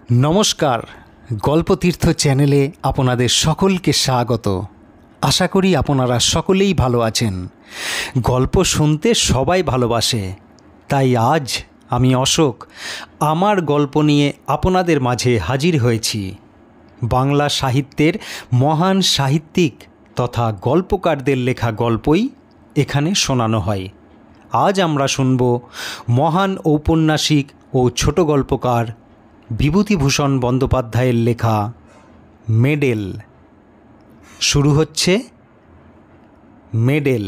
নমস্কার, গল্পতীর্থ চ্যানেলে আপনাদের সকলকে স্বাগত। আশা করি আপনারা সকলেই ভালো আছেন। গল্প শুনতে সবাই ভালোবাসে, তাই আজ আমি অশোক আমার গল্প নিয়ে আপনাদের মাঝে হাজির হয়েছি। বাংলা সাহিত্যের মহান সাহিত্যিক তথা গল্পকারদের লেখা গল্পই এখানে শোনানো হয়। আজ আমরা শুনব মহান ঔপন্যাসিক ও ছোট গল্পকার বিভূতিভূষণ বন্দ্যোপাধ্যায়ের লেখা মেডেল। শুরু হচ্ছে মেডেল।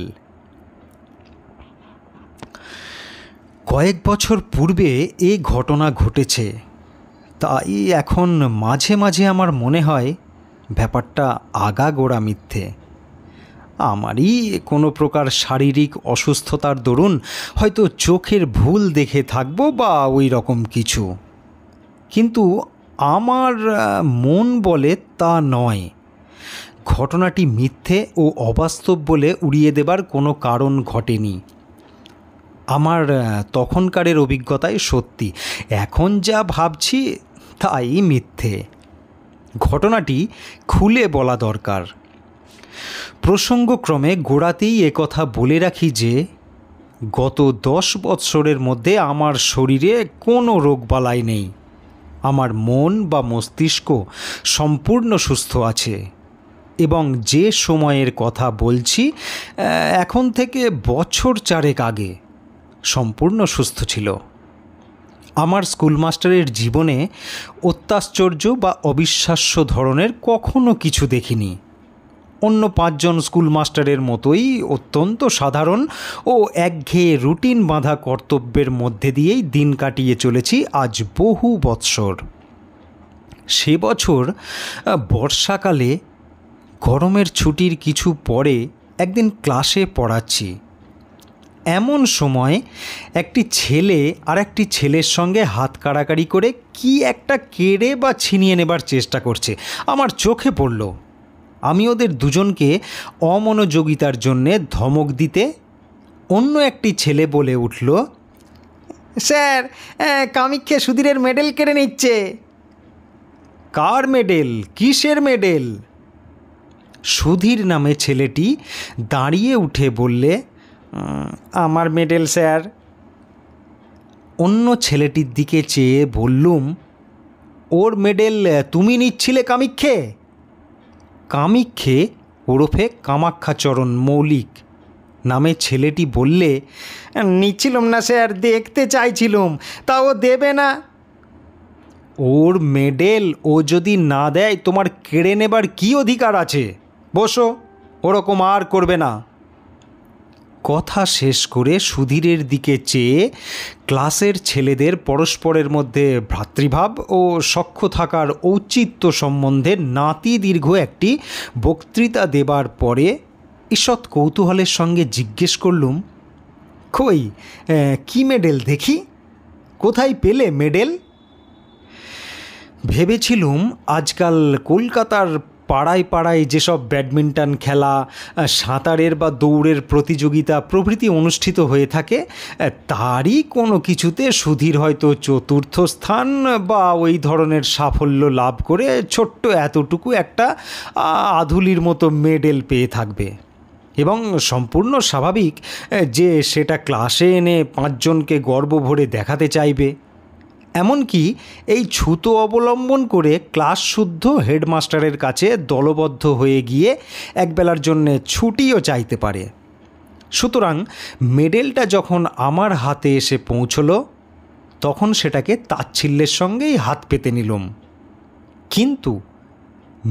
কয়েক বছর পূর্বে এ ঘটনা ঘটেছে, তাই এখন মাঝে মাঝে আমার মনে হয় ব্যাপারটা আগাগোড়া মিথ্যে। আমারই কোনো প্রকার শারীরিক অসুস্থতার দরুন হয়তো চোখের ভুল দেখে থাকবো বা ওই রকম কিছু, কিন্তু আমার মন বলে তা নয়। ঘটনাটি মিথ্যে ও অবাস্তব বলে উড়িয়ে দেবার কোনো কারণ ঘটেনি। আমার তখনকারের অভিজ্ঞতাই সত্যি, এখন যা ভাবছি তাই মিথ্যে। ঘটনাটি খুলে বলা দরকার। প্রসঙ্গক্রমে গোড়াতেই একথা বলে রাখি যে গত 10 বৎসরের মধ্যে আমার শরীরে কোনো রোগবালাই নেই। আমার মন বা মস্তিষ্ক সম্পূর্ণ সুস্থ আছে এবং যে সময়ের কথা বলছি এখন থেকে বছর 4 আগে সম্পূর্ণ সুস্থ ছিল। আমার স্কুলমাস্টারের জীবনে অত্যাশ্চর্য বা অবিশ্বাস্য ধরনের কখনো কিছু দেখিনি। অন্য 5 জন স্কুলমাস্টারের মতোই অত্যন্ত সাধারণ ও একঘেয়ে রুটিন বাঁধা কর্তব্যের মধ্যে দিয়েই দিন কাটিয়ে চলেছি আজ বহু বৎসর। সে বছর বর্ষাকালে গরমের ছুটির কিছু পরে একদিন ক্লাসে পড়াচ্ছি। এমন সময় একটি ছেলে আর একটি ছেলের সঙ্গে হাত কাড়াকাড়ি করে কি একটা কেড়ে বা ছিনিয়ে নেবার চেষ্টা করছে। আমার চোখে পড়ল। আমি ওদের দুজনকে অমনোযোগিতার জন্যে ধমক দিতে অন্য একটি ছেলে বলে উঠল, স্যার, কামিক্ষে সুধীরের মেডেল কেড়ে নিচ্ছে। কার মেডেল? কিসের মেডেল? সুধীর নামে ছেলেটি দাঁড়িয়ে উঠে বললে, আমার মেডেল স্যার। অন্য ছেলেটির দিকে চেয়ে বললুম, ওর মেডেল তুমি নিচ্ছিলে কামিক্ষে? কামিক্ষে ওরফে কামাক্ষাচরণ মৌলিক নামে ছেলেটি বললে, নিচ্ছিলাম না স্যার, দেখতে চাইছিলুম, তা ও দেবে না। ওর মেডেল ও যদি না দেয় তোমার কেড়ে নেবার কী অধিকার আছে? বসো, ওরকম আর করবে না। কথা শেষ করে সুধীরের দিকে চেয়ে ক্লাসের ছেলেদের পরস্পরের মধ্যে ভ্রাতৃভাব ও সখ্য থাকার ঔচিত্য সম্বন্ধে নাতি দীর্ঘ একটি বক্তৃতা দেবার পরে ঈষৎ কৌতূহলের সঙ্গে জিজ্ঞেস করলুম, কই, কি মেডেল দেখি? কোথায় পেলে মেডেল? ভেবেছিলুম আজকাল কলকাতার পাড়ায় পাড়ায় যেসব ব্যাডমিন্টন খেলা, সাঁতারের বা দৌড়ের প্রতিযোগিতা প্রভৃতি অনুষ্ঠিত হয়ে থাকে তারই কোনো কিছুতে সুধীর হয়তো 4র্থ স্থান বা ওই ধরনের সাফল্য লাভ করে ছোট্ট এতটুকু একটা আধুলির মতো মেডেল পেয়ে থাকবে এবং সম্পূর্ণ স্বাভাবিক যে সেটা ক্লাসে এনে 5 জনকে গর্ব ভরে দেখাতে চাইবে। এমনকি এই ছুতো অবলম্বন করে ক্লাস শুদ্ধ হেডমাস্টারের কাছে দলবদ্ধ হয়ে গিয়ে একবেলার জন্যে ছুটিও চাইতে পারে। সুতরাং মেডেলটা যখন আমার হাতে এসে পৌঁছলো তখন সেটাকে তাচ্ছিল্যের সঙ্গেই হাত পেতে নিলাম, কিন্তু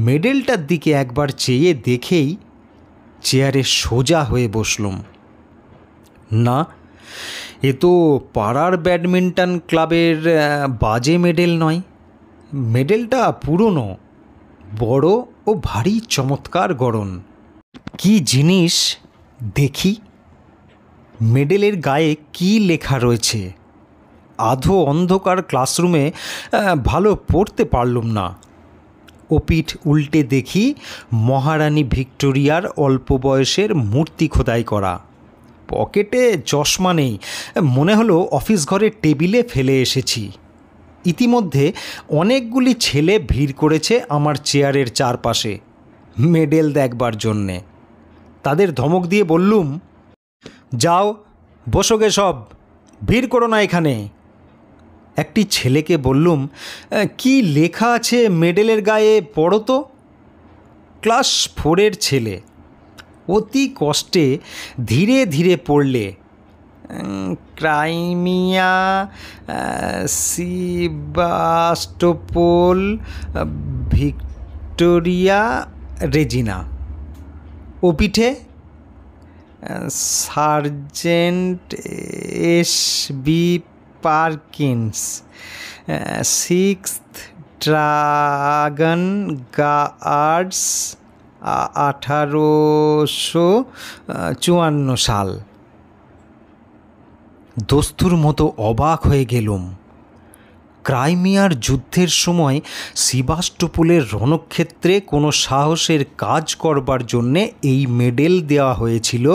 মেডেলটার দিকে একবার চেয়ে দেখেই চেয়ারে সোজা হয়ে বসলুম। না, এ তো পাড়ার ব্যাডমিন্টন ক্লাবের বাজে মেডেল নয়। মেডেলটা পুরনো, বড় ও ভারী চমৎকার গড়ন। কি জিনিস দেখি? মেডেলের গায়ে কি লেখা রয়েছে? আধো অন্ধকার ক্লাসরুমে ভালো পড়তে পারলুম না। ওপিঠ উল্টে দেখি মহারানী ভিক্টোরিয়ার অল্প বয়সের মূর্তি খোদাই করা। পকেটে চশমা নেই, মনে হলো অফিস ঘরের টেবিলে ফেলে এসেছি। ইতিমধ্যে অনেকগুলি ছেলে ভিড় করেছে আমার চেয়ারের চারপাশে মেডেল দেখবার জন্যে। তাদের ধমক দিয়ে বললুম, যাও বসোগে সব, ভিড় করো না এখানে। একটি ছেলেকে বললুম, কি লেখা আছে মেডেলের গায়ে পড়ো তো। ক্লাস 4-এর ছেলে অতি কষ্টে ধীরে ধীরে পড়লে, ক্রাইমিয়া, সিভাস্টোপোল, ভিক্টোরিয়া, রেজিনা। ও পিঠে sergeant S B. Perkins, 6th Dragoon Guards, 1854 সাল। দস্তুর মতো অবাক হয়ে গেলুম। ক্রাইমিয়ার যুদ্ধের সময় সিভাস্টোপোলের রণক্ষেত্রে কোনো সাহসের কাজ করবার জন্যে এই মেডেল দেওয়া হয়েছিল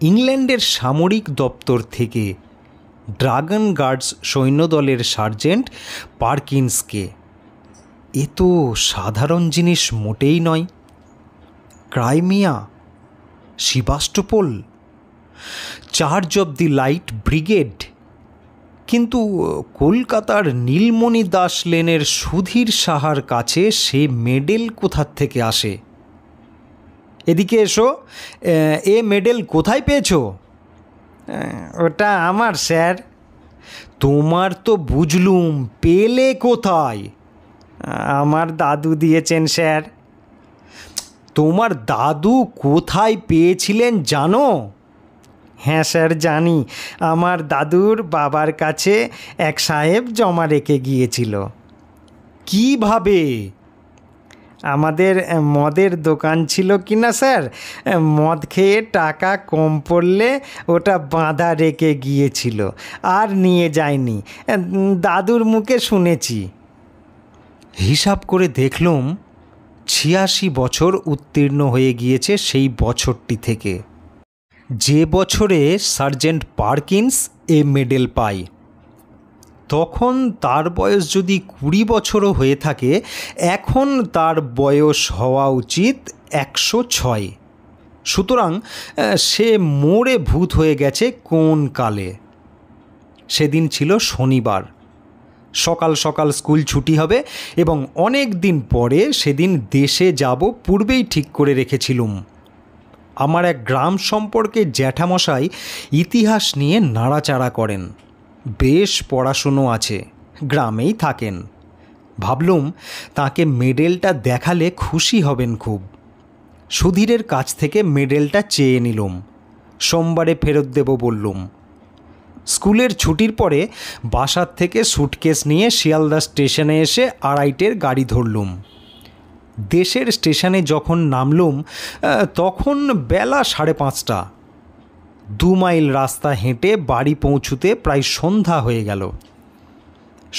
ইংল্যান্ডের সামরিক দপ্তর থেকে ড্রাগন গার্ডস সৈন্যদলের সার্জেন্ট পারকিন্সকে। এ তো সাধারণ জিনিস মোটেই নয়। Crimea, Sevastopol, charge of the light brigade. কিন্তু কলকাতার নীলমণি দাস লেনের সুধীর সাহার কাছে সে মেডেল কোথার থেকে আসে? এদিকে এসো, এ মেডেল কোথায় পেয়েছো? ওটা আমার স্যার। তোমার তো বুঝলুম, পেলে কোথায়? আমার দাদু দিয়েছেন স্যার। তোমার দাদু কোথায় পেয়েছিলেন জানো? হ্যাঁ স্যার জানি, আমার দাদুর বাবার কাছে এক সাহেব জমা রেখে গিয়েছিল। কিভাবে? আমাদের মদের দোকান ছিল কি না স্যার, মদ খেয়ে টাকা কম পড়লে ওটা বাঁধা রেখে গিয়েছিল, আর নিয়ে যায়নি, দাদুর মুখে শুনেছি। হিসাব করে দেখলুম 86 বছর উত্তীর্ণ হয়ে গিয়েছে সেই বছরটি থেকে, যে বছরে সার্জেন্ট পারকিন্স এ মেডেল পায়। তখন তার বয়স যদি 20 বছরও হয়ে থাকে, এখন তার বয়স হওয়া উচিত 106। সুতরাং সে মোড়ে ভূত হয়ে গেছে কোন কালে। সেদিন ছিল শনিবার। সকাল সকাল স্কুল ছুটি হবে এবং অনেক দিন পরে সেদিন দেশে যাব পূর্বেই ঠিক করে রেখেছিলুম। আমার এক গ্রাম সম্পর্কে জ্যাঠামশাই ইতিহাস নিয়ে নাড়াচাড়া করেন, বেশ পড়াশুনো আছে, গ্রামেই থাকেন। ভাবলুম তাকে মেডেলটা দেখালে খুশি হবেন খুব। সুধীরের কাছ থেকে মেডেলটা চেয়ে নিলুম। সোমবারে ফেরত দেব বললুম। স্কুলের ছুটির পরে বাসার থেকে সুটকেস নিয়ে শিয়ালদা স্টেশনে এসে 2:30-এর গাড়ি ধরলুম। দেশের স্টেশনে যখন নামলুম তখন বেলা 5:30। 2 মাইল রাস্তা হেঁটে বাড়ি পৌঁছুতে প্রায় সন্ধ্যা হয়ে গেল।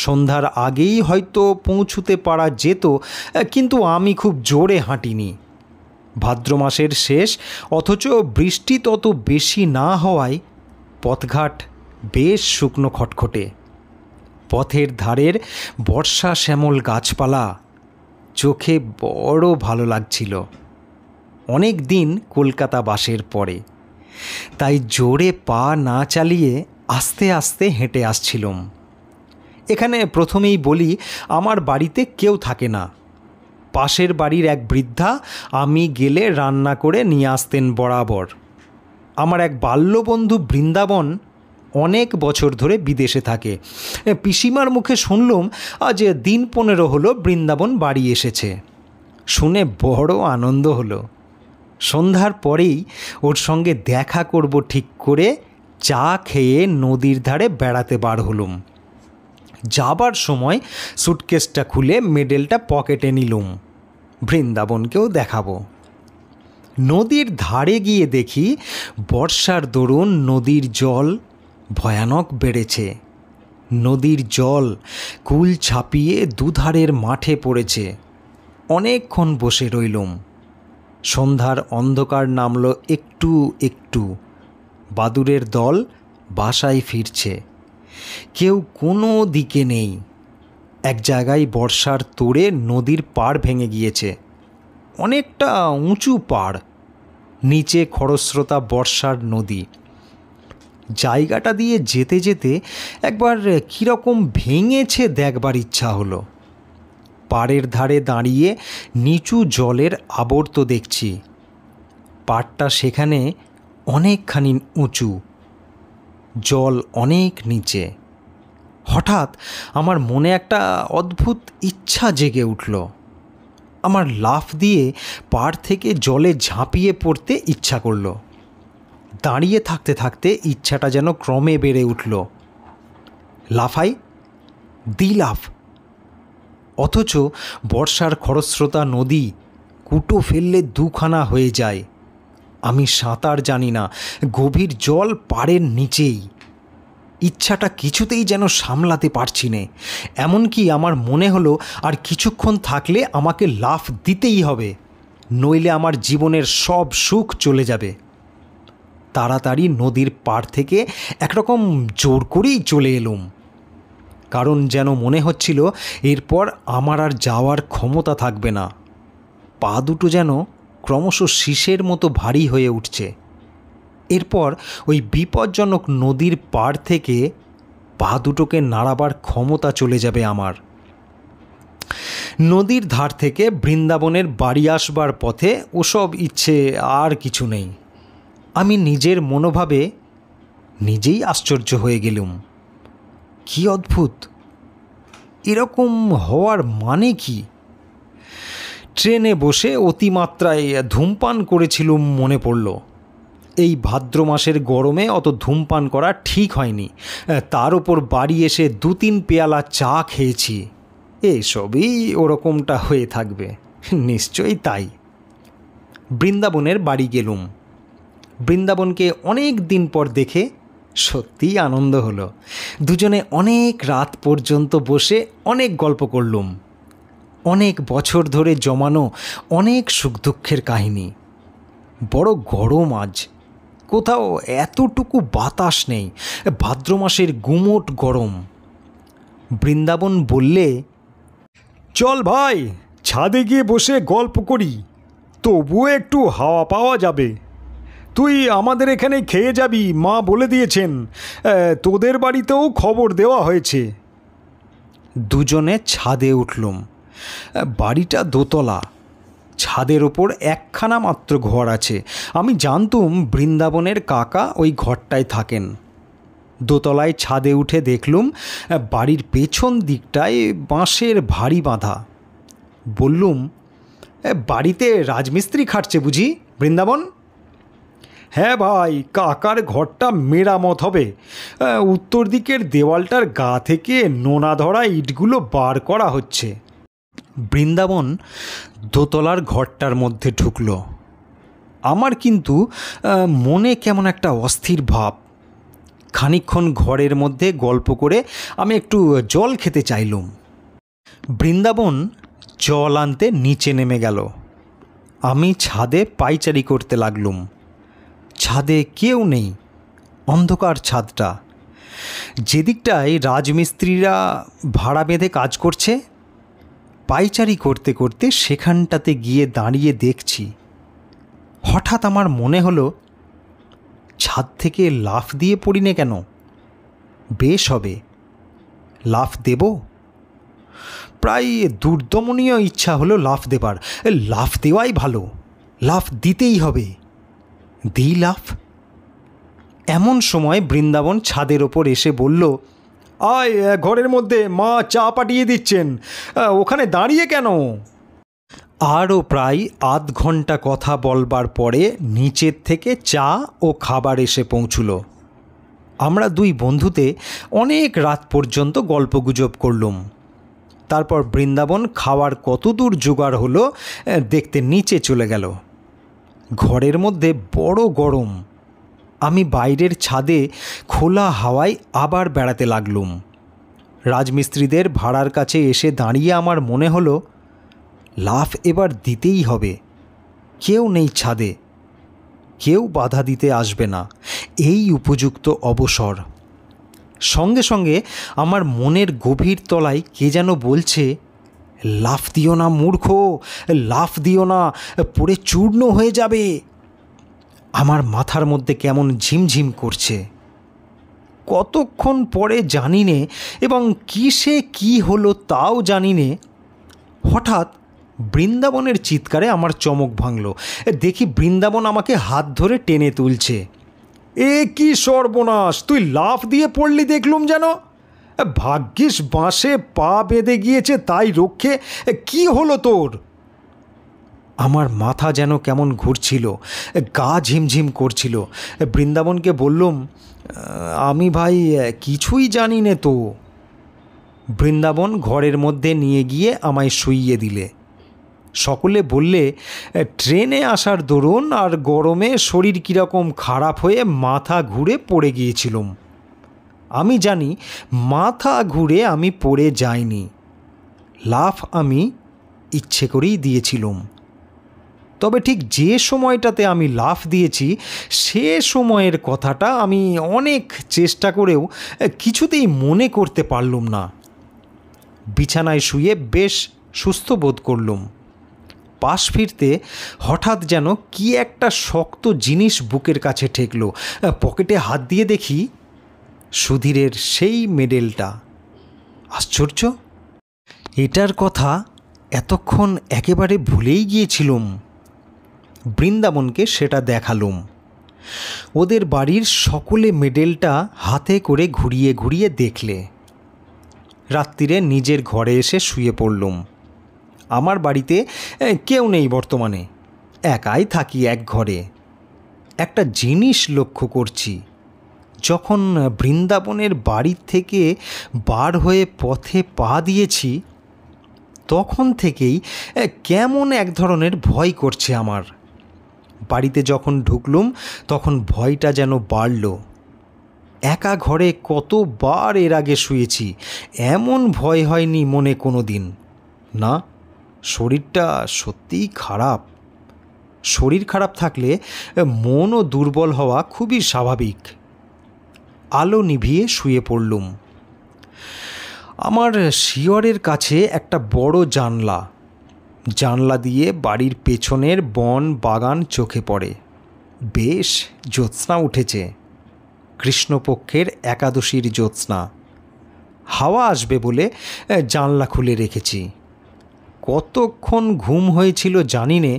সন্ধ্যার আগেই হয়তো পৌঁছুতে পারা যেত, কিন্তু আমি খুব জোরে হাঁটিনি। ভাদ্র মাসের শেষ, অথচ বৃষ্টি তত বেশি না হওয়ায় পথঘাট বেশ শুকনো খটখটে। পথের ধারের বর্ষা শ্যামল গাছপালা চোখে বড় ভালো লাগছিল। অনেক দিন কলকাতা বাসের পরে, তাই জোরে পা না চালিয়ে আস্তে আস্তে হেঁটে আসছিলাম। এখানে প্রথমেই বলি, আমার বাড়িতে কেউ থাকে না। পাশের বাড়ির এক বৃদ্ধা আমি গেলে রান্না করে নিয়ে আসতেন বরাবর। আমার এক বাল্যবন্ধু বৃন্দাবন অনেক বছর ধরে বিদেশে থাকে। পিসিমার মুখে শুনলুম আজ দিন 15 হলো বৃন্দাবন বাড়ি এসেছে। শুনে বড় আনন্দ হলো। সন্ধ্যার পরেই ওর সঙ্গে দেখা করব ঠিক করে চা খেয়ে নদীর ধারে বেড়াতে বার হলুম। যাবার সময় সুটকেসটা খুলে মেডেলটা পকেটে নিলুম, বৃন্দাবনকেও দেখাবো। নদীর ধারে গিয়ে দেখি বর্ষার দরুন নদীর জল ভয়ানক বেড়েছে। নদীর জল কুল ছাপিয়ে দুধারের মাঠে পড়েছে। অনেকক্ষণ বসে রইলুম। সন্ধ্যার অন্ধকার নামল একটু একটু। বাদুড়ের দল বাসায় ফিরছে। কেউ কোনো দিকে নেই। এক জায়গায় বর্ষার তোড়ে নদীর পাড় ভেঙে গিয়েছে। অনেকটা উঁচু পাড়, নিচে খরস্রোতা বর্ষার নদী। জায়গাটা দিয়ে যেতে যেতে একবার কীরকম ভেঙেছে দেখবার ইচ্ছা হলো। পাড়ের ধারে দাঁড়িয়ে নিচু জলের আবর্ত দেখছি। পাড়টা সেখানে অনেকখানি উঁচু, জল অনেক নিচে। হঠাৎ আমার মনে একটা অদ্ভুত ইচ্ছা জেগে উঠল। আমার লাফ দিয়ে পাড় থেকে জলে ঝাঁপিয়ে পড়তে ইচ্ছা করল। দাঁড়িয়ে থাকতে থাকতে ইচ্ছাটা যেন ক্রমে বেড়ে উঠল। লাফাই, লাফ। অথচ বর্ষার খরস্রোতা নদী কুটো ফেললে দুখানা হয়ে যায়। আমি সাঁতার জানি না, গভীর জল পাড়ের নিচেই। ইচ্ছাটা কিছুতেই যেন সামলাতে পারছি নে। এমনকি আমার মনে হলো আর কিছুক্ষণ থাকলে আমাকে লাফ দিতেই হবে, নইলে আমার জীবনের সব সুখ চলে যাবে। তাড়াতাড়ি নদীর পাড় থেকে একরকম জোর করেই চলে এলুম, কারণ যেন মনে হচ্ছিল এরপর আমার আর যাওয়ার ক্ষমতা থাকবে না। পা দুটো যেন ক্রমশ শীষের মতো ভারী হয়ে উঠছে। এরপর ওই বিপজ্জনক নদীর পাড় থেকে পা দুটোকে নাড়াবার ক্ষমতা চলে যাবে আমার। নদীর ধার থেকে বৃন্দাবনের বাড়ি আসবার পথে ওসব ইচ্ছে আর কিছু নেই। আমি নিজের মনোভাবে নিজেই আশ্চর্য হয়ে গেলুম। কি অদ্ভুত! এরকম হওয়ার মানে কি? ট্রেনে বসে অতিমাত্রায় ধূমপান করেছিলুম মনে পড়ল। এই ভাদ্র মাসের গরমে অত ধূমপান করা ঠিক হয়নি। তার ওপর বাড়ি এসে 2-3 পেয়ালা চা খেয়েছি। এসবই ওরকমটা হয়ে থাকবে, নিশ্চয়ই তাই। বৃন্দাবনের বাড়ি গেলুম। বৃন্দাবনকে অনেক দিন পর দেখে সত্যিই আনন্দ হলো। দুজনে অনেক রাত পর্যন্ত বসে অনেক গল্প করলুম। অনেক বছর ধরে জমানো অনেক সুখ দুঃখের কাহিনী। বড় গরম আজ, কোথাও এতটুকু বাতাস নেই। ভাদ্র মাসের গুমোট গরম। বৃন্দাবন বললে, চল ভাই, ছাদে গিয়ে বসে গল্প করি, তবুও একটু হাওয়া পাওয়া যাবে। তুই আমাদের এখানে খেয়ে যাবি, মা বলে দিয়েছেন। তোদের বাড়িতেও খবর দেওয়া হয়েছে। দুজনে ছাদে উঠলুম। বাড়িটা দোতলা, ছাদের ওপর একখানা মাত্র ঘর আছে। আমি জানতুম বৃন্দাবনের কাকা ওই ঘরটায় থাকেন। দোতলায় ছাদে উঠে দেখলুম বাড়ির পেছন দিকটায় বাঁশের ভারী বাঁধা। বললুম, বাড়িতে রাজমিস্ত্রি খাটছে বুঝি বৃন্দাবন? হ্যাঁ ভাই, কাকার ঘরটা মেরামত হবে। উত্তর দিকের দেওয়ালটার গা থেকে নোনা ধরা ইটগুলো বার করা হচ্ছে। বৃন্দাবন দোতলার ঘরটার মধ্যে ঢুকল। আমার কিন্তু মনে কেমন একটা অস্থির ভাব। খানিকক্ষণ ঘরের মধ্যে গল্প করে আমি একটু জল খেতে চাইলুম। বৃন্দাবন জল আনতে নিচে নেমে গেল। আমি ছাদে পায়চারি করতে লাগলুম। ছাদে কেউ নেই, অন্ধকার ছাদটা। যেদিকটায় রাজমিস্ত্রিরা ভাড়া বেঁধে কাজ করছে, পায়চারি করতে করতে সেখানটাতে গিয়ে দাঁড়িয়ে দেখছি। হঠাৎ আমার মনে হলো, ছাদ থেকে লাফ দিয়ে পড়ি নে কেন? বেশ হবে, লাফ দেব। প্রায় দুর্দমনীয় ইচ্ছা হলো লাফ দেবার। লাফ দেওয়াই ভালো, লাফ দিতেই হবে। দিই লাফ। এমন সময় বৃন্দাবন ছাদের ওপর এসে বলল, আয়, ঘরের মধ্যে মা চা পাঠিয়ে দিচ্ছেন, ওখানে দাঁড়িয়ে কেন? আরও প্রায় আধ ঘন্টা কথা বলবার পরে নিচের থেকে চা ও খাবার এসে পৌঁছল। আমরা দুই বন্ধুতে অনেক রাত পর্যন্ত গল্পগুজব করলুম। তারপর বৃন্দাবন খাওয়ার কতদূর জোগাড় হলো দেখতে নিচে চলে গেল। ঘরের মধ্যে বড় গরম। আমি বাইরের ছাদে খোলা হাওয়ায় আবার বেড়াতে লাগলুম। রাজমিস্ত্রিদের ভাড়ার কাছে এসে দাঁড়িয়ে আমার মনে হলো, লাফ এবার দিতেই হবে। কেউ নেই ছাদে, কেউ বাধা দিতে আসবে না, এই উপযুক্ত অবসর। সঙ্গে সঙ্গে আমার মনের গভীর তলায় কে যেন বলছে, লাফ দিও না মূর্খ, লাফ দিও না, পড়ে চূর্ণ হয়ে যাবে। আমার মাথার মধ্যে কেমন ঝিমঝিম করছে। কতক্ষণ পরে জানি নে এবং কিসে কি হলো তাও জানি নে, হঠাৎ বৃন্দাবনের চিৎকারে আমার চমক ভাঙল। দেখি বৃন্দাবন আমাকে হাত ধরে টেনে তুলছে। এ কি সর্বনাশ, তুই লাফ দিয়ে পড়লি দেখলুম যেন। ভাগ্যিস বাঁশে পা বেঁধে গিয়েছে তাই রক্ষে। কি হলো তোর? আমার মাথা যেন কেমন ঘুরছিল, গা ঝিমঝিম করছিল। বৃন্দাবনকে বললুম, আমি ভাই কিছুই জানি নে তো। বৃন্দাবন ঘরের মধ্যে নিয়ে গিয়ে আমায় শুইয়ে দিলে। সকলে বললে, ট্রেনে আসার দরুন আর গরমে শরীর কীরকম খারাপ হয়ে মাথা ঘুরে পড়ে গিয়েছিলাম। আমি জানি মাথা ঘুরে আমি পড়ে যাইনি, লাফ আমি ইচ্ছে করেই দিয়েছিলাম। তবে ঠিক যে সময়টাতে আমি লাফ দিয়েছি সে সময়ের কথাটা আমি অনেক চেষ্টা করেও কিছুতেই মনে করতে পারলুম না। বিছানায় শুয়ে বেশ সুস্থ বোধ করলুম। পাশ ফিরতে হঠাৎ যেন কি একটা শক্ত জিনিস বুকের কাছে ঠেকল। পকেটে হাত দিয়ে দেখি সুধীরের সেই মেডেলটা। আশ্চর্য, এটার কথা এতক্ষণ একেবারে ভুলেই গিয়েছিলুম। বৃন্দাবনকে সেটা দেখালুম। ওদের বাড়ির সকলে মেডেলটা হাতে করে ঘুরিয়ে ঘুরিয়ে দেখলে। রাত্রিরে নিজের ঘরে এসে শুয়ে পড়লুম। আমার বাড়িতে কেউ নেই বর্তমানে, একাই থাকি এক ঘরে। একটা জিনিস লক্ষ্য করছি, যখন বৃন্দাবনের বাড়ির থেকে বার হয়ে পথে পা দিয়েছি তখন থেকেই কেমন এক ধরনের ভয় করছে আমার। বাড়িতে যখন ঢুকলুম তখন ভয়টা যেন বাড়ল। একা ঘরে কতবার এর আগে শুয়েছি, এমন ভয় হয়নি মনে কোনো দিন। না, শরীরটা সত্যিই খারাপ। শরীর খারাপ থাকলে মনও দুর্বল হওয়া খুবই স্বাভাবিক। আলো নিভিয়ে শুয়ে পড়লুম। আমার শিয়রের কাছে একটা বড় জানলা। জানলা দিয়ে বাড়ির পেছনের বন বাগান চোখে পড়ে। বেশ জ্যোৎস্না উঠেছে, কৃষ্ণপক্ষের একাদশীর জ্যোৎস্না। হাওয়া আসবে বলে জানলা খুলে রেখেছি। কতক্ষণ ঘুম হয়েছিল জানি নে,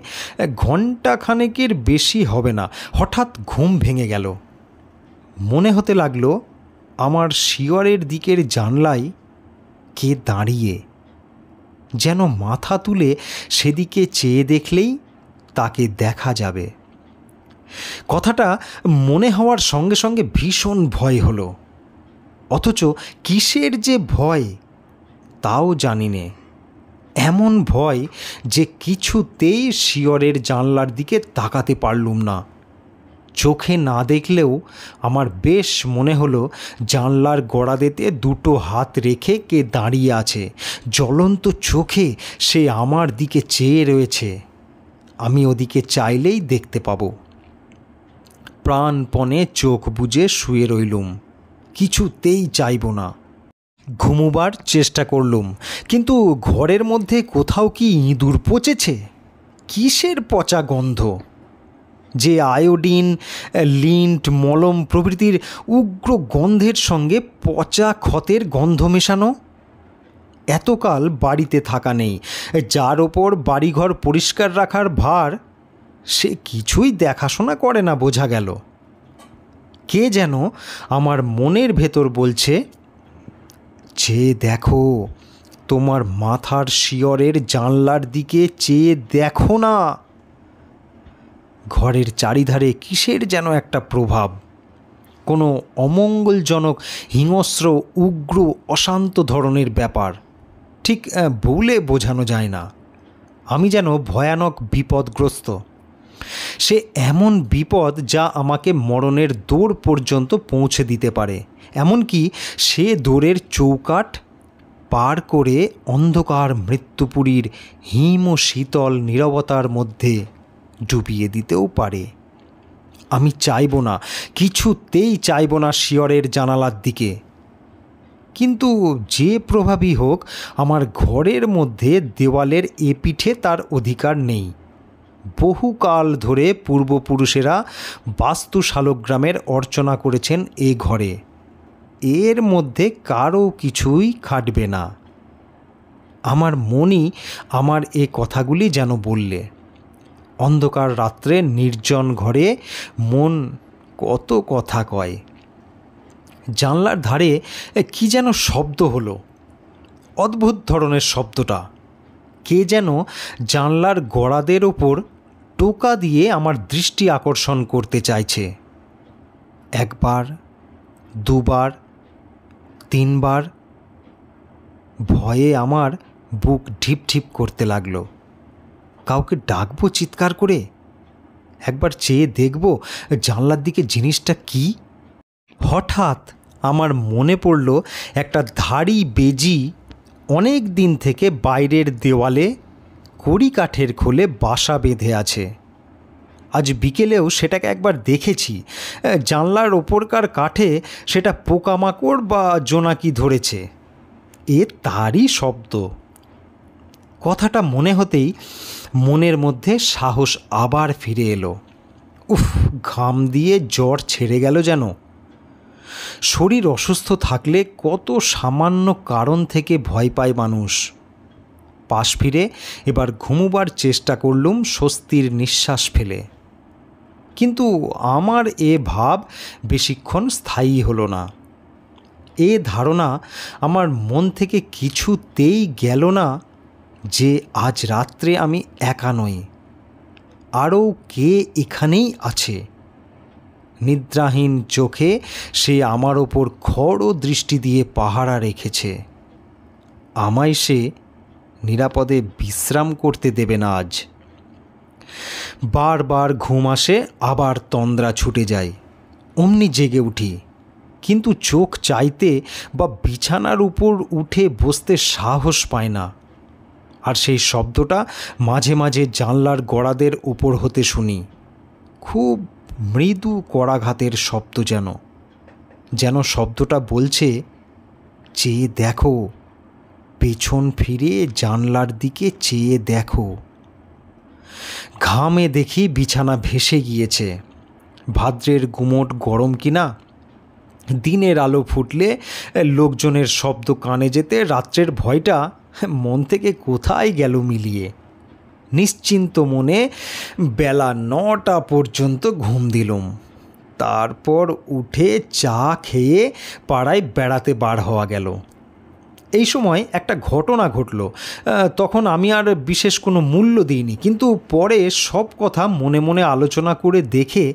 ঘণ্টাখানেকের বেশি হবে না। হঠাৎ ঘুম ভেঙে গেল। মনে হতে লাগলো আমার শিয়রের দিকের জানলায় কে দাঁড়িয়ে, যেন মাথা তুলে সেদিকে চেয়ে দেখলেই তাকে দেখা যাবে। কথাটা মনে হওয়ার সঙ্গে সঙ্গে ভীষণ ভয় হলো। অথচ কিসের যে ভয় তাও জানি নে। এমন ভয় যে কিছুতেই শিয়রের জানলার দিকে তাকাতে পারলুম না। চোখে না দেখলেও আমার বেশ মনে হলো জানলার গোড়াতেতে দুটো হাত রেখে কে দাঁড়িয়ে আছে। জ্বলন্ত চোখে সে আমার দিকে চেয়ে রয়েছে। আমি ওদিকে চাইলেই দেখতে পাবো। প্রাণপণে চোখ বুজে শুয়ে রইলুম, কিছুতেই চাইব না। ঘুমোবার চেষ্টা করলুম, কিন্তু ঘরের মধ্যে কোথাও কি ইঁদুর পচেছে? কিসের পচা গন্ধ? যে আয়োডিন, লিন্ট, মলম প্রভৃতির উগ্র গন্ধের সঙ্গে পচা ক্ষতের গন্ধ মেশানো। এতকাল বাড়িতে থাকা নেই, যার ওপর বাড়িঘর পরিষ্কার রাখার ভার, সে কিছুই দেখাশোনা করে না বোঝা গেল। কে যেন আমার মনের ভেতর বলছে, যে দেখো, তোমার মাথার শিয়রের জানলার দিকে চেয়ে দেখো না। ঘরের চারিধারে কিসের যেন একটা প্রভাব, কোনো অমঙ্গলজনক, হিংস্র, উগ্র, অশান্ত ধরনের ব্যাপার। ঠিক বলে বোঝানো যায় না। আমি যেন ভয়ানক বিপদগ্রস্ত। সে এমন বিপদ যা আমাকে মরণের দৌড় পর্যন্ত পৌঁছে দিতে পারে। এমনকি সে দৌড়ের চৌকাঠ পার করে অন্ধকার মৃত্যুপুরীর হিম ও শীতল নীরবতার মধ্যে ডুবিয়ে দিতেও পারে। আমি চাইব না, কিছুতেই চাইব না শিয়রের জানালার দিকে। কিন্তু যে প্রভাবই হোক, আমার ঘরের মধ্যে দেওয়ালের এপিঠে তার অধিকার নেই। বহুকাল ধরে পূর্বপুরুষেরা বাস্তু শালগ্রামের অর্চনা করেছেন এ ঘরে। এর মধ্যে কারও কিছুই খাটবে না। আমার মনই আমার এ কথাগুলি যেন বললে। অন্ধকার রাত্রে নির্জন ঘরে মন কত কথা কয়। জানলার ধারে কি যেন শব্দ হলো, অদ্ভুত ধরনের শব্দটা। কে যেন জানলার গড়াদের ওপর টোকা দিয়ে আমার দৃষ্টি আকর্ষণ করতে চাইছে। একবার, দুবার, তিনবার। ভয়ে আমার বুক ঢিপ ঢিপ করতে লাগলো। কাউকে ডাকবো চিৎকার করে? একবার চেয়ে দেখব জানলার দিকে জিনিসটা কি? হঠাৎ আমার মনে পড়ল একটা ধাড়ি বেজি অনেক দিন থেকে বাইরের দেওয়ালে কড়ি কাঠের খোলে বাসা বেঁধে আছে। আজ বিকেলেও সেটাকে একবার দেখেছি। জানলার ওপরকার কাঠে সেটা পোকামাকড় বা জোনাকি ধরেছে। এ তারই শব্দ। কথাটা মনে হতেই মনের মধ্যে সাহস আবার ফিরে এলো। উফ, ঘাম দিয়ে জ্বর ছেড়ে গেল যেন। শরীর অসুস্থ থাকলে কত সামান্য কারণ থেকে ভয় পায় মানুষ। পাশ ফিরে এবার ঘুমোবার চেষ্টা করলুম স্বস্তির নিঃশ্বাস ফেলে। কিন্তু আমার এ ভাব বেশিক্ষণ স্থায়ী হলো না। এ ধারণা আমার মন থেকে কিছুতেই গেল না যে আজ রাত্রে আমি একা নই, আরও কে এখানেই আছে। নিদ্রাহীন চোখে সে আমার ওপর খড় দৃষ্টি দিয়ে পাহারা রেখেছে। আমায় সে নিরাপদে বিশ্রাম করতে দেবে না আজ। বারবার ঘুম আসে, আবার তন্দ্রা ছুটে যায়। অমনি জেগে উঠি, কিন্তু চোখ চাইতে বা বিছানার উপর উঠে বসতে সাহস পায় না। আর সেই শব্দটা মাঝে মাঝে জানলার গড়াদের উপর হতে শুনি। খুব মৃদু করাঘাতের শব্দ, যেন শব্দটা বলছে, চেয়ে দেখো, পেছন ফিরে জানলার দিকে চেয়ে দেখো। ঘামে দেখি বিছানা ভেসে গিয়েছে। ভাদ্রের গুমোট গরম কিনা। দিনের আলো ফুটলে লোকজনের শব্দ কানে যেতে রাত্রের ভয়টা মন থেকে কোথায় গেল মিলিয়ে। নিশ্চিন্ত মনে বেলা 9টা পর্যন্ত ঘুম দিলুম। তারপর উঠে চা খেয়ে পাড়ায় বেড়াতে বার হওয়া গেল। এই সময় একটা ঘটনা ঘটল। তখন আমি আর বিশেষ কোনো মূল্য দিইনি, কিন্তু পরে সব কথা মনে মনে আলোচনা করে দেখে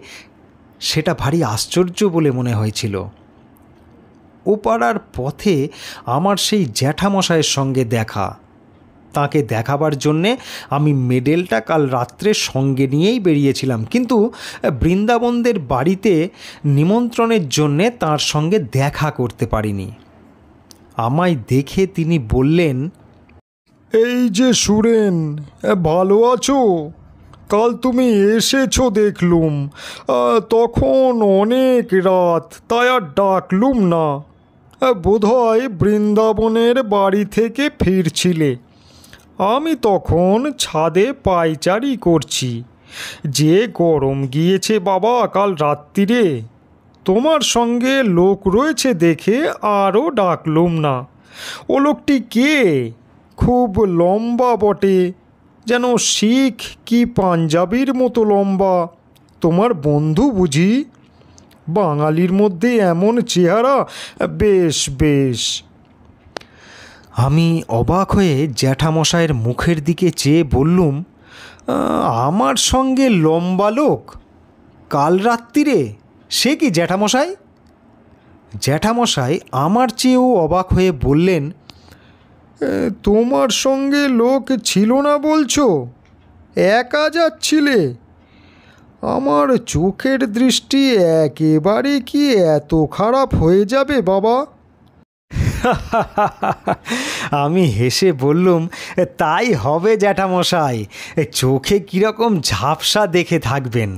সেটা ভারী আশ্চর্য বলে মনে হয়েছিল। ও পাড়ার পথে আমার সেই জ্যাঠামশাইয়ের সঙ্গে দেখা। তাকে দেখাবার জন্যে আমি মেডেলটা কাল রাত্রে সঙ্গে নিয়েই বেরিয়েছিলাম, কিন্তু বৃন্দাবনদের বাড়িতে নিমন্ত্রণের জন্যে তার সঙ্গে দেখা করতে পারিনি। আমায় দেখে তিনি বললেন, এই যে সুরেন, ভালো আছো? কাল তুমি এসেছো দেখলুম, তখন অনেক রাত, তাই আর ডাকলুম না। বোধহয় বৃন্দাবনের বাড়ি থেকে ফিরছিলে। আমি তখন ছাদে পায়চারি করছি। যে গরম গিয়েছে বাবা কাল রাত্রিরে। তোমার সঙ্গে লোক রয়েছে দেখে আরও ডাকলুম না। ও লোকটি কে? খুব লম্বা বটে, যেন শিখ কি পাঞ্জাবির মতো লম্বা। তোমার বন্ধু বুঝি? বাঙালির মধ্যে এমন চেহারা, বেশ বেশ। আমি অবাক হয়ে জ্যাঠামশাইয়ের মুখের দিকে চেয়ে বললুম, আমার সঙ্গে লম্বা লোক কাল রাত্রিরে? সে কি জ্যাঠামশাই? জ্যাঠামশাই আমার চেয়েও অবাক হয়ে বললেন, তোমার সঙ্গে লোক ছিল না বলছো? একা যাচ্ছিলে? আমার চোখের দৃষ্টি একেবারে কি এত খারাপ হয়ে যাবে বাবা? আমি হেসে বললুম, তাই হবে জ্যাঠামশাই। চোখে কীরকম ঝাপসা দেখে থাকবেন,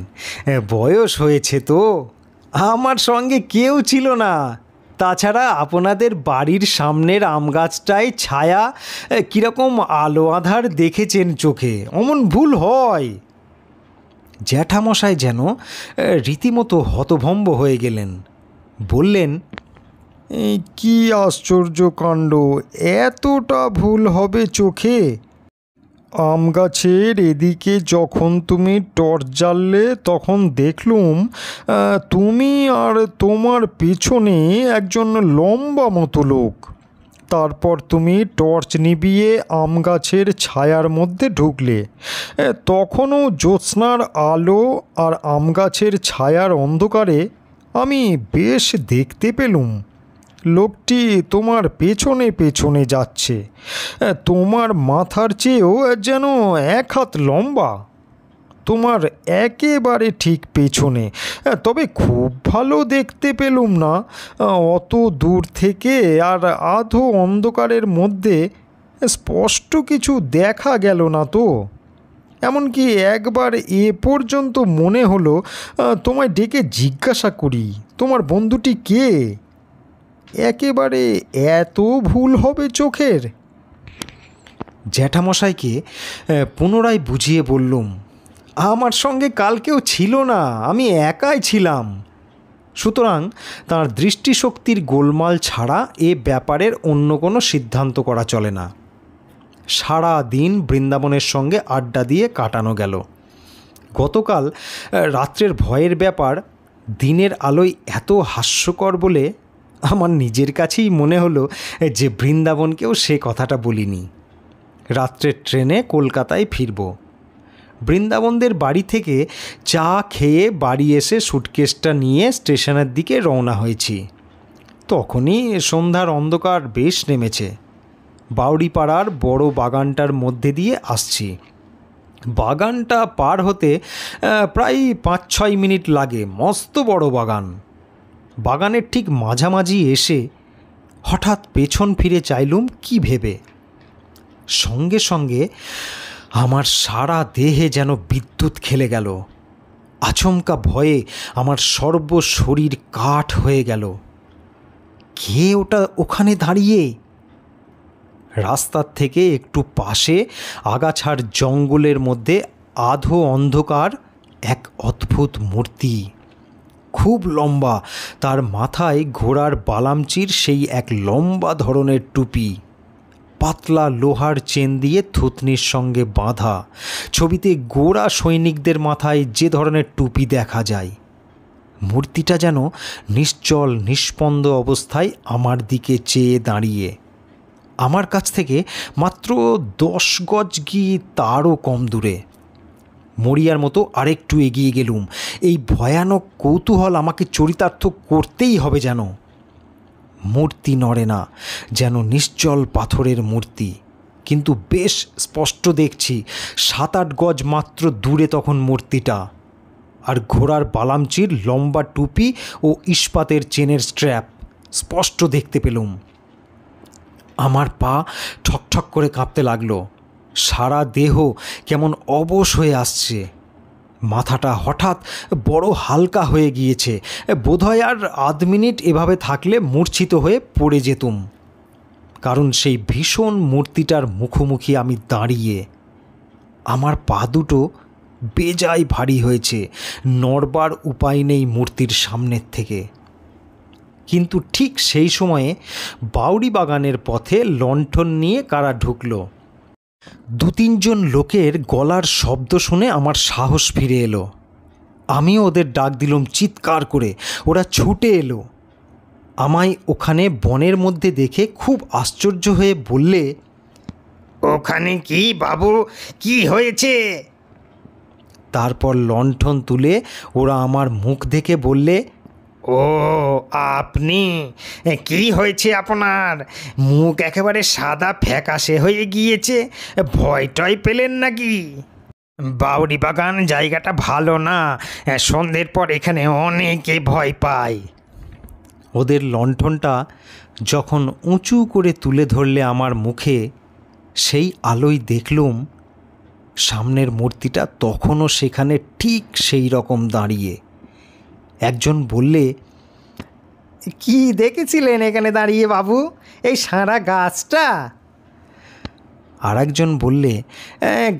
বয়স হয়েছে তো। আমার সঙ্গে কেউ ছিল না, তাছাড়া আপনাদের বাড়ির সামনের আম গাছটায় ছায়া কীরকম আলো আধার দেখেছেন চোখে, অমন ভুল হয়। জ্যাঠামশাই যেন রীতিমতো হতভম্ব হয়ে গেলেন। বললেন, এই কি আশ্চর্য কাণ্ড, এতটা ভুল হবে চোখে? আম গাছের এদিকে যখন তুমি টর্চ জ্বাললে তখন দেখলুম তুমি আর তোমার পেছনে একজন লম্বা মতো লোক। তারপর তুমি টর্চ নিভিয়ে আম গাছের ছায়ার মধ্যে ঢুকলে। তখনও জ্যোৎস্নার আলো আর আম গাছের ছায়ার অন্ধকারে আমি বেশ দেখতে পেলুম লোকটি তোমার পেছনে পেছনে যাচ্ছে। তোমার মাথার চেয়েও যেন 1 হাত লম্বা, তোমার একেবারে ঠিক পেছনে। তবে খুব ভালো দেখতে পেলুম না, অত দূর থেকে আর আধো অন্ধকারের মধ্যে স্পষ্ট কিছু দেখা গেল না তো। এমনকি একবার এ পর্যন্ত মনে হলো তোমায় ডেকে জিজ্ঞাসা করি তোমার বন্ধুটি কে। একেবারে এত ভুল হবে চোখের? জ্যাঠামশাইকে পুনরায় বুঝিয়ে বললুম, আমার সঙ্গে কাল কেউ ছিল না, আমি একাই ছিলাম। সুতরাং তাঁর দৃষ্টিশক্তির গোলমাল ছাড়া এ ব্যাপারের অন্য কোনো সিদ্ধান্ত করা চলে না। সারা দিন বৃন্দাবনের সঙ্গে আড্ডা দিয়ে কাটানো গেল। গতকাল রাত্রের ভয়ের ব্যাপার দিনের আলোয় এত হাস্যকর বলে আমার নিজের কাছেই মনে হলো যে বৃন্দাবনকেও সে কথাটা বলিনি। রাত্রের ট্রেনে কলকাতায় ফিরব। বৃন্দাবনদের বাড়ি থেকে চা খেয়ে বাড়ি এসে সুটকেসটা নিয়ে স্টেশনের দিকে রওনা হয়েছি। তখনই সন্ধ্যার অন্ধকার বেশ নেমেছে। বাউড়িপাড়ার বড় বাগানটার মধ্যে দিয়ে আসছি। বাগানটা পার হতে প্রায় 5-6 মিনিট লাগে। মস্ত বড় বাগান। বাগানের ঠিক মাঝামাঝি এসে হঠাৎ পেছন ফিরে চাইলুম কি ভেবে। সঙ্গে সঙ্গে আমার সারা দেহে যেন বিদ্যুৎ খেলে গেল। আচমকা ভয়ে আমার সর্বশরীর কাঠ হয়ে গেল। কে ওটা ওখানে দাঁড়িয়ে? রাস্তার থেকে একটু পাশে আগাছার জঙ্গলের মধ্যে আধো অন্ধকার এক অদ্ভুত মূর্তি, খুব লম্বা। তার মাথায় ঘোড়ার বালামচির সেই এক লম্বা ধরনের টুপি, পাতলা লোহার চেন দিয়ে থুতনির সঙ্গে বাঁধা। ছবিতে গোরা সৈনিকদের মাথায় যে ধরনের টুপি দেখা যায়। মূর্তিটা যেন নিশ্চল নিষ্পন্দ অবস্থায় আমার দিকে চেয়ে দাঁড়িয়ে। আমার কাছ থেকে মাত্র 10 গজ কি তারও কম দূরে। মরিয়ার মতো আরেকটু এগিয়ে গেলুম। এই ভয়ানক কৌতূহল আমাকে চরিতার্থ করতেই হবে যেন। মূর্তি নড়ে না, যেন নিশ্চল পাথরের মূর্তি। কিন্তু বেশ স্পষ্ট দেখছি 7-8 গজ মাত্র দূরে তখন মূর্তিটা। আর ঘোড়ার বালামচির লম্বা টুপি ও ইস্পাতের চেনের স্ট্র্যাপ স্পষ্ট দেখতে পেলুম। আমার পা ঠকঠক করে কাঁপতে লাগলো। সারা দেহ কেমন অবশ হয়ে আসছে। মাথাটা হঠাৎ বড় হালকা হয়ে গিয়েছে। বোধহয় আর আধ মিনিট এভাবে থাকলে মূর্ছিত হয়ে পড়ে যেতুম। কারণ সেই ভীষণ মূর্তিটার মুখোমুখি আমি দাঁড়িয়ে। আমার পা দুটো বেজায় ভারী হয়েছে, নড়বার উপায় নেই মূর্তির সামনের থেকে। কিন্তু ঠিক সেই সময়ে বাউড়ি বাগানের পথে লণ্ঠন নিয়ে কারা ঢুকলো। 2-3 জন লোকের গলার শব্দ শুনে আমার সাহস ফিরে এলো। আমিও ওদের ডাক দিলুম চিৎকার করে। ওরা ছুটে এলো। আমায় ওখানে বনের মধ্যে দেখে খুব আশ্চর্য হয়ে বললে, ওখানে কি বাবু, কি হয়েছে? তারপর লণ্ঠন তুলে ওরা আমার মুখ দেখে বললে, ও আপনি, কি হয়েছে আপনার? মুখ একেবারে সাদা ফ্যাকাশে হয়ে গিয়েছে। ভয় টয় পেলেন নাকি? বাউড়ি বাগান জায়গাটা ভালো না, সন্ধ্যের পর এখানে অনেকে ভয় পায়। ওদের লণ্ঠনটা যখন উঁচু করে তুলে ধরলে আমার মুখে, সেই আলোয় দেখলুম সামনের মূর্তিটা তখনও সেখানে ঠিক সেই রকম দাঁড়িয়ে। একজন বললে, কি দেখেছিলেন এখানে দাঁড়িয়ে বাবু, এই সারা গাছটা? আর একজন বললে,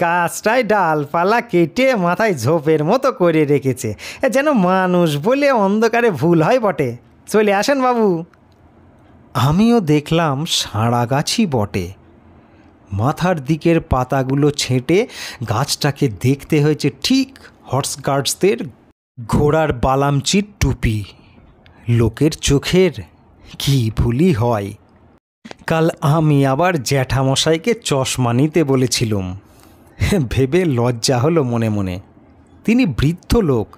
গাছটায় ডালপালা কেটে মাথায় ঝোপের মতো করে রেখেছে, যেন মানুষ বলে অন্ধকারে ভুল হয় বটে। চলে আসেন বাবু। আমিও দেখলাম সারা গাছই বটে। মাথার দিকের পাতাগুলো ছেঁটে গাছটাকে দেখতে হয়েছে ঠিক হর্স গার্ডসদের ঘোড়ার বালামচির টুপি। লোকের চোখের কি ভুলই হয়। কাল আমি আবার জ্যাঠামশাইকে চশমা নিতে বলেছিলুম, ভেবে লজ্জা হলো মনে মনে। তিনি বৃদ্ধ লোক,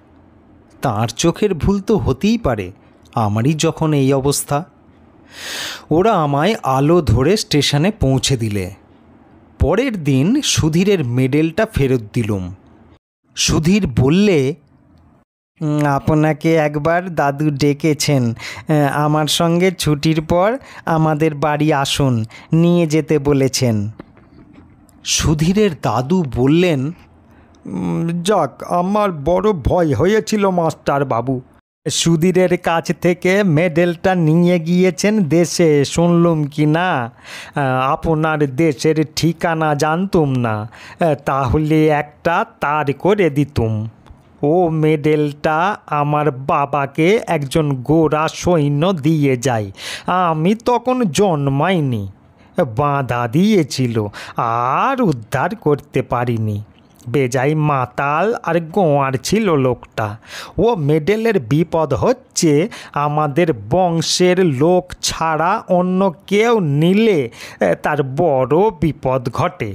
তাঁর চোখের ভুল তো হতেই পারে, আমারই যখন এই অবস্থা। ওরা আমায় আলো ধরে স্টেশনে পৌঁছে দিলে। পরের দিন সুধীরের মেডেলটা ফেরত দিলুম। সুধীর বললে, আপনাকে একবার দাদু ডেকেছেন, আমার সঙ্গে ছুটির পর আমাদের বাড়ি আসুন, নিয়ে যেতে বলেছেন। সুধীরের দাদু বললেন, যাক, আমার বড় ভয় হয়েছিল মাস্টার বাবু। সুধীরের কাছ থেকে মেডেলটা নিয়ে গিয়েছেন দেশে, শুনলুম কি না? আপনার দেশের ঠিকানা জানতুম না, তাহলে একটা তার করে দিতুম। ও মেডেলটা আমার বাবাকে একজন গোরা সৈন্য দিয়ে যায়, আমি তখন জন্মাইনি। বাঁধা দিয়েছিল, আর উদ্ধার করতে পারিনি। বেজায় মাতাল আর গোয়ার ছিল লোকটা। ও মেডেলের বিপদ হচ্ছে আমাদের বংশের লোক ছাড়া অন্য কেউ নিলে তার বড় বিপদ ঘটে।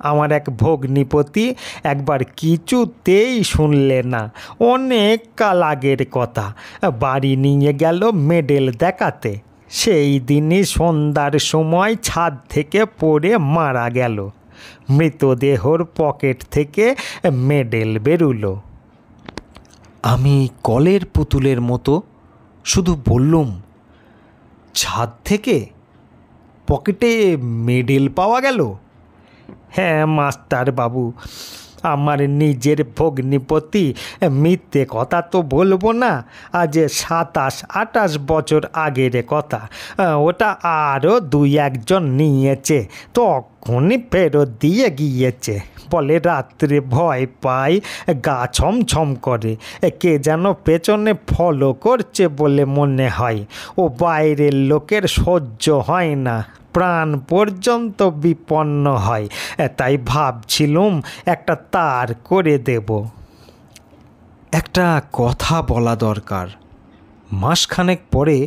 আমার এক ভগ্নিপতি একবার কিছুতেই শুনলে না, অনেক কাল আগের কথা। বাড়ি নিয়ে গেল মেডেল দেখাতে, সেই দিনই সন্ধ্যার সময় ছাদ থেকে পড়ে মারা গেল। মৃতদেহর পকেট থেকে মেডেল বেরুলো। আমি কলের পুতুলের মতো শুধু বললুম, ছাদ থেকে পকেটে মেডেল পাওয়া গেল? হ্যাঁ মাস্টার বাবু, আমার নিজের ভগ্নিপতি, মিথ্যে কথা তো বলবো না, আজ 27-28 বছর আগের কথা। ওটা আরও 2-1 নিয়েছে, তখনই ফেরত দিয়ে গিয়েছে। বলে রাত্রে ভয় পায়, গা ছমছম করে, কে যেন পেছনে ফলো করছে বলে মনে হয়। ও বাইরের লোকের সহ্য হয় না, প্রাণ পর্যন্ত বিপন্ন হয়। তাই ভাবছিলুম একটা তার করে দেব। একটা কথা বলা দরকার। মাসখানেক পরে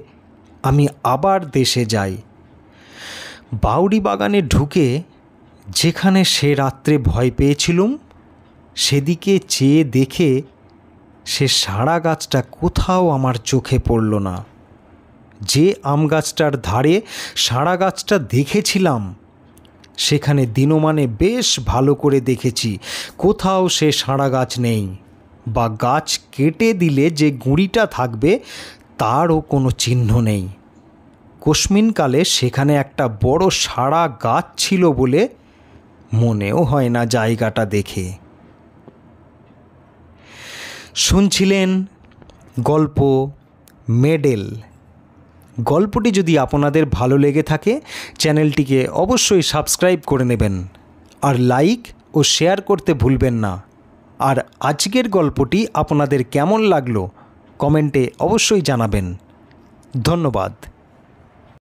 আমি আবার দেশে যাই। বাউরি বাগানে ঢুকে যেখানে সে রাত্রে ভয় পেয়েছিলুম, সেদিকে চেয়ে দেখে সে সারা গাছটা কোথাও আমার চোখে পড়ল না। যে আম গাছটার ধারে সারা গাছটা দেখেছিলাম, সেখানে দিনমানে বেশ ভালো করে দেখেছি, কোথাও সে সারা গাছ নেই, বা গাছ কেটে দিলে যে গুঁড়িটা থাকবে তারও কোনো চিহ্ন নেই। কোশমিনকালে সেখানে একটা বড় সারা গাছ ছিল বলে মনেও হয় না জায়গাটা দেখে। শুনছিলেন গল্প মেডেল। গল্পটি যদি আপনাদের ভালো লেগে থাকে, চ্যানেলটিকে অবশ্যই সাবস্ক্রাইব করে নেবেন, আর লাইক ও শেয়ার করতে ভুলবেন না। আর আজকের গল্পটি আপনাদের কেমন লাগলো কমেন্টে অবশ্যই জানাবেন। ধন্যবাদ।